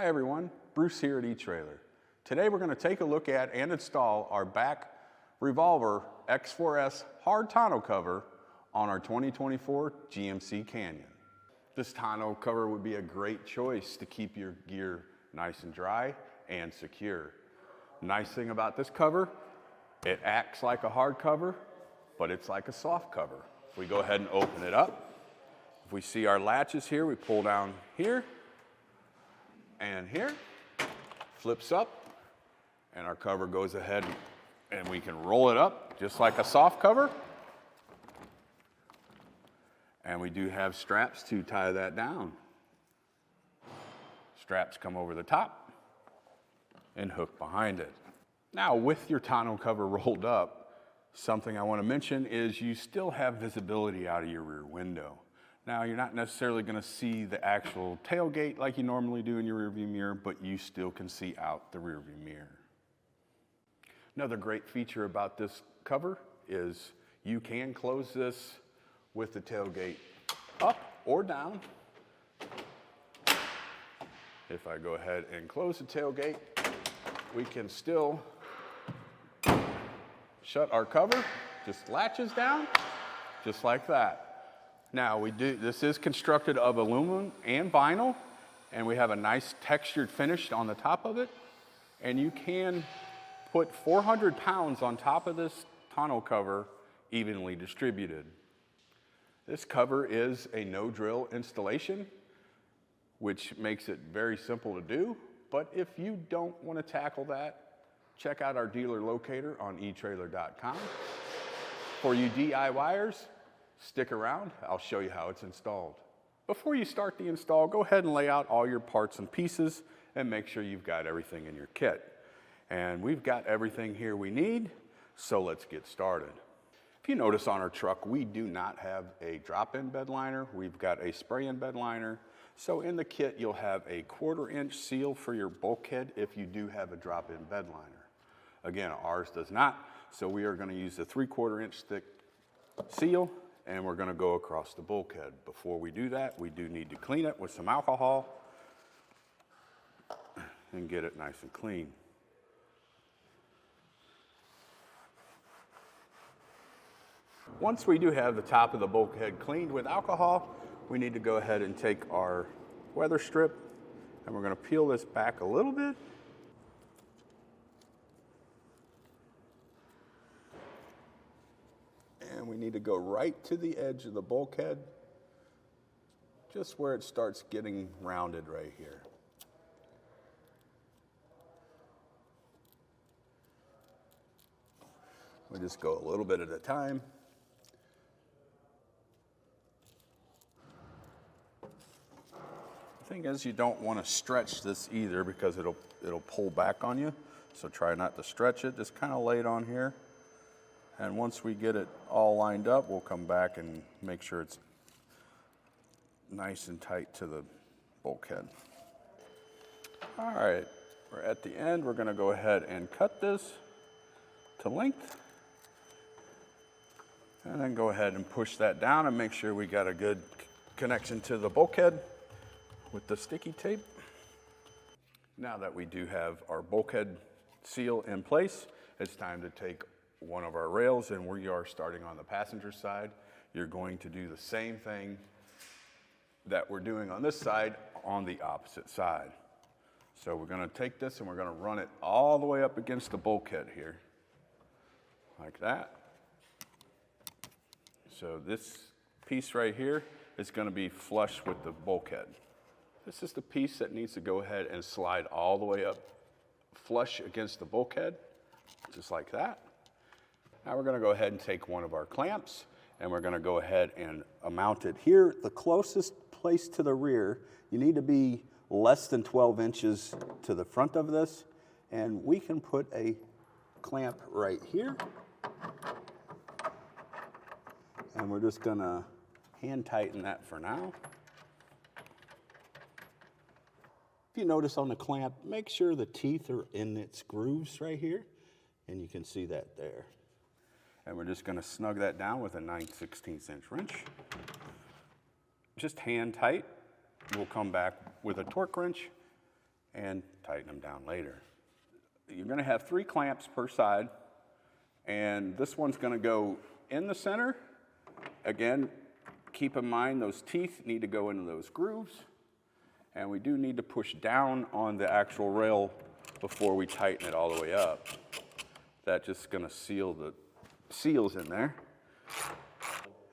Hi everyone, Bruce here at eTrailer. Today we're going to take a look at and install our BAK Revolver X4s hard tonneau cover on our 2024 GMC Canyon. This tonneau cover would be a great choice to keep your gear nice and dry and secure. Nice thing about this cover, it acts like a hard cover, but it's like a soft cover. If we go ahead and open it up, if we see our latches here, we pull down here and here, flips up, and our cover goes ahead and we can roll it up just like a soft cover. And we do have straps to tie that down. Straps come over the top and hook behind it. Now with your tonneau cover rolled up, something I want to mention is you still have visibility out of your rear window. Now, you're not necessarily going to see the actual tailgate like you normally do in your rearview mirror, but you still can see out the rearview mirror. Another great feature about this cover is you can close this with the tailgate up or down. If I go ahead and close the tailgate, we can still shut our cover, just latches down, just like that. Now this is constructed of aluminum and vinyl, and we have a nice textured finish on the top of it. And you can put 400 pounds on top of this tonneau cover evenly distributed. This cover is a no drill installation, which makes it very simple to do. But if you don't want to tackle that, check out our dealer locator on etrailer.com. For you DIYers, stick around, I'll show you how it's installed. Before you start the install, go ahead and lay out all your parts and pieces and make sure you've got everything in your kit. And we've got everything here we need, so let's get started. If you notice on our truck, we do not have a drop-in bed liner. We've got a spray-in bed liner. So in the kit, you'll have a 1/4-inch seal for your bulkhead if you do have a drop-in bed liner. Again, ours does not, so we are going to use a 3/4-inch thick seal, and we're going to go across the bulkhead. Before we do that, we do need to clean it with some alcohol and get it nice and clean. Once we do have the top of the bulkhead cleaned with alcohol, we need to go ahead and take our weather strip, and we're going to peel this back a little bit. And we need to go right to the edge of the bulkhead, just where it starts getting rounded right here. We just go a little bit at a time. The thing is, you don't want to stretch this either because it'll pull back on you. So try not to stretch it, just kind of lay it on here. And once we get it all lined up, we'll come back and make sure it's nice and tight to the bulkhead. All right, we're at the end. We're gonna go ahead and cut this to length. And then go ahead and push that down and make sure we got a good connection to the bulkhead with the sticky tape. Now that we do have our bulkhead seal in place, it's time to take one of our rails, and we are starting on the passenger side. You're going to do the same thing that we're doing on this side on the opposite side. So we're going to take this and we're going to run it all the way up against the bulkhead here, like that. So this piece right here is going to be flush with the bulkhead. This is the piece that needs to go ahead and slide all the way up flush against the bulkhead, just like that. Now we're going to go ahead and take one of our clamps, and we're going to go ahead and mount it here, the closest place to the rear. You need to be less than 12 inches to the front of this, and we can put a clamp right here. And we're just going to hand tighten that for now. If you notice on the clamp, make sure the teeth are in its grooves right here, and you can see that there. And we're just going to snug that down with a 9/16" wrench. Just hand tight. We'll come back with a torque wrench and tighten them down later. You're gonna have 3 clamps per side, and this one's gonna go in the center. Again, keep in mind those teeth need to go into those grooves, and we do need to push down on the actual rail before we tighten it all the way up. That's just gonna seal the seals in there.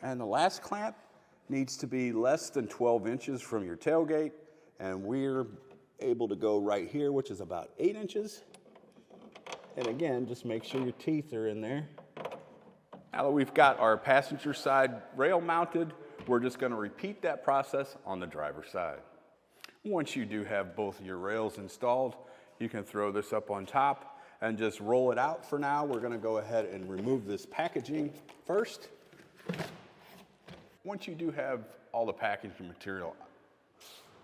And the last clamp needs to be less than 12 inches from your tailgate, and we're able to go right here, which is about 8 inches. And again, just make sure your teeth are in there. Now that we've got our passenger side rail mounted, we're just gonna repeat that process on the driver's side. Once you do have both your rails installed, you can throw this up on top and just roll it out for now. We're gonna go ahead and remove this packaging first. Once you do have all the packaging material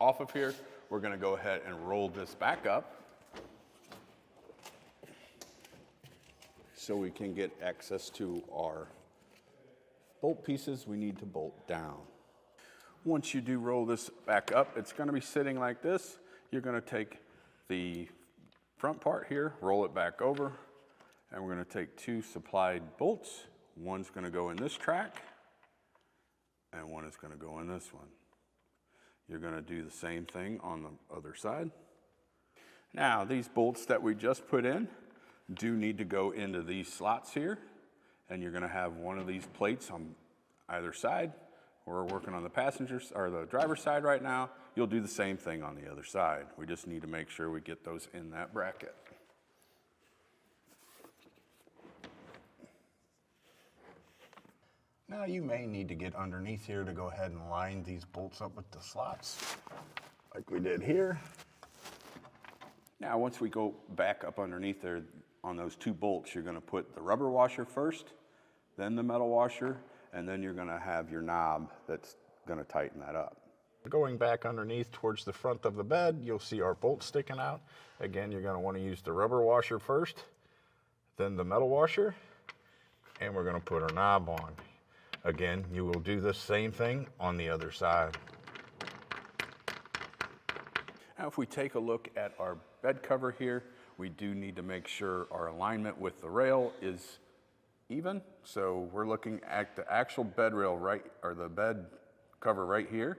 off of here, we're gonna go ahead and roll this back up so we can get access to our bolt pieces we need to bolt down. Once you do roll this back up, it's gonna be sitting like this. You're gonna take the front part here, roll it back over, and we're gonna take 2 supplied bolts. One's gonna go in this track, and one is gonna go in this one. You're gonna do the same thing on the other side. Now, these bolts that we just put in do need to go into these slots here, and you're gonna have one of these plates on either side. We're working on the passenger's or the driver's side right now. You'll do the same thing on the other side. We just need to make sure we get those in that bracket. Now you may need to get underneath here to go ahead and line these bolts up with the slots, like we did here. Now once we go back up underneath there on those 2 bolts, you're gonna put the rubber washer first, then the metal washer, and then you're gonna have your knob that's gonna tighten that up. Going back underneath towards the front of the bed, you'll see our bolts sticking out. Again, you're gonna wanna use the rubber washer first, then the metal washer, and we're gonna put our knob on. Again, you will do the same thing on the other side. Now, if we take a look at our bed cover here, we do need to make sure our alignment with the rail is even. So we're looking at the actual bed rail or the bed cover right here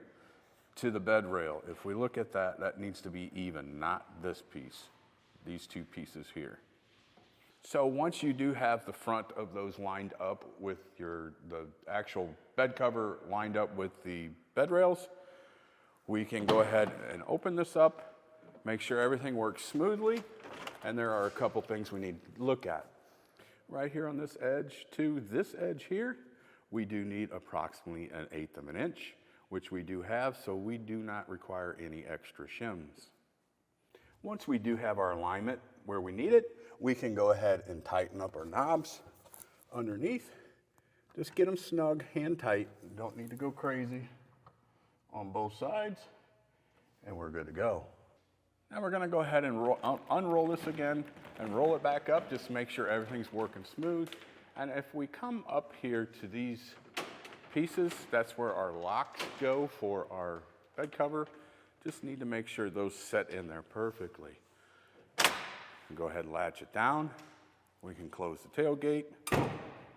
to the bed rail. If we look at that, that needs to be even, not this piece, these 2 pieces here. So once you do have the front of those lined up with the actual bed cover lined up with the bed rails, we can go ahead and open this up, make sure everything works smoothly, and there are a couple things we need to look at. Right here on this edge to this edge here, we do need approximately 1/8 of an inch, which we do have, so we do not require any extra shims. Once we do have our alignment where we need it, we can go ahead and tighten up our knobs underneath. Just get them snug, hand tight. Don't need to go crazy on both sides, and we're good to go. Now we're gonna go ahead and unroll this again and roll it back up just to make sure everything's working smooth. And if we come up here to these pieces, that's where our locks go for our bed cover. Just need to make sure those set in there perfectly. Go ahead and latch it down. We can close the tailgate.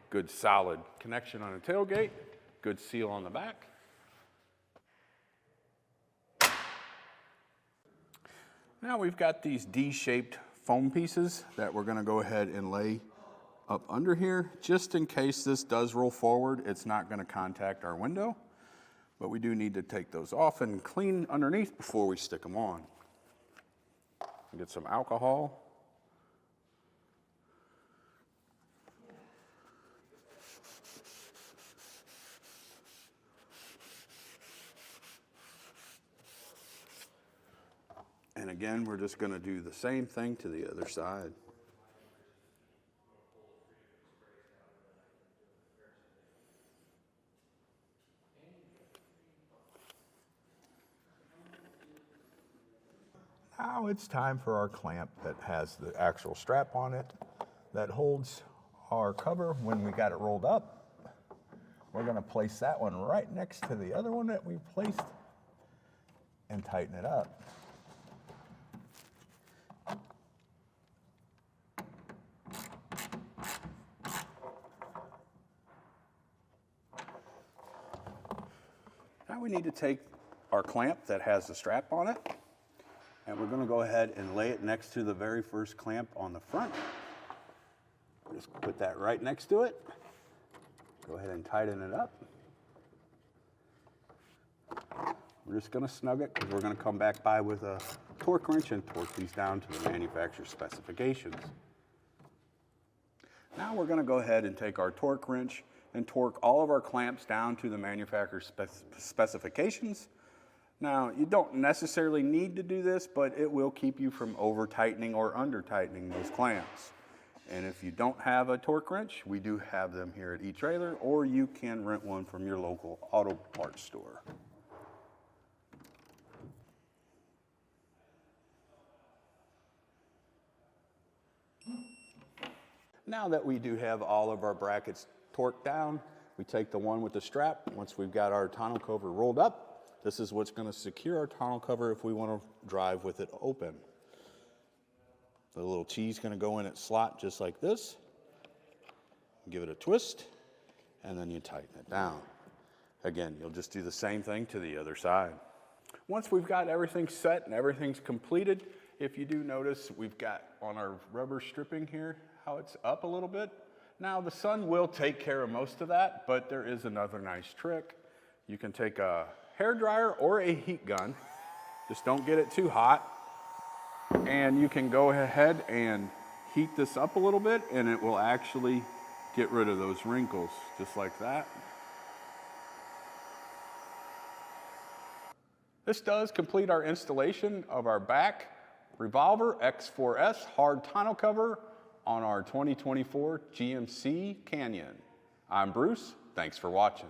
Good solid connection on the tailgate. Good seal on the back. Now we've got these D-shaped foam pieces that we're gonna go ahead and lay up under here. Just in case this does roll forward, it's not gonna contact our window, but we do need to take those off and clean underneath before we stick them on. Get some alcohol. And again, we're just gonna do the same thing to the other side. Now it's time for our clamp that has the actual strap on it that holds our cover when we got it rolled up. We're gonna place that one right next to the other one that we placed and tighten it up. Now we need to take our clamp that has the strap on it, and we're going to go ahead and lay it next to the very first clamp on the front. Just put that right next to it. Go ahead and tighten it up. We're just going to snug it because we're going to come back by with a torque wrench and torque these down to the manufacturer's specifications. Now we're going to go ahead and take our torque wrench and torque all of our clamps down to the manufacturer's specifications. Now, you don't necessarily need to do this, but it will keep you from over-tightening or under-tightening those clamps. And if you don't have a torque wrench, we do have them here at eTrailer, or you can rent one from your local auto parts store. Now that we do have all of our brackets torqued down, we take the one with the strap. Once we've got our tonneau cover rolled up, this is what's going to secure our tonneau cover if we want to drive with it open. The little T's going to go in its slot just like this. Give it a twist, and then you tighten it down. Again, you'll just do the same thing to the other side. Once we've got everything set and everything's completed, if you do notice, we've got on our rubber stripping here how it's up a little bit. Now the sun will take care of most of that, but there is another nice trick. You can take a hair dryer or a heat gun, just don't get it too hot, and you can go ahead and heat this up a little bit and it will actually get rid of those wrinkles, just like that. This does complete our installation of our BAK Revolver X4s hard tonneau cover on our 2024 GMC Canyon. I'm Bruce, thanks for watching.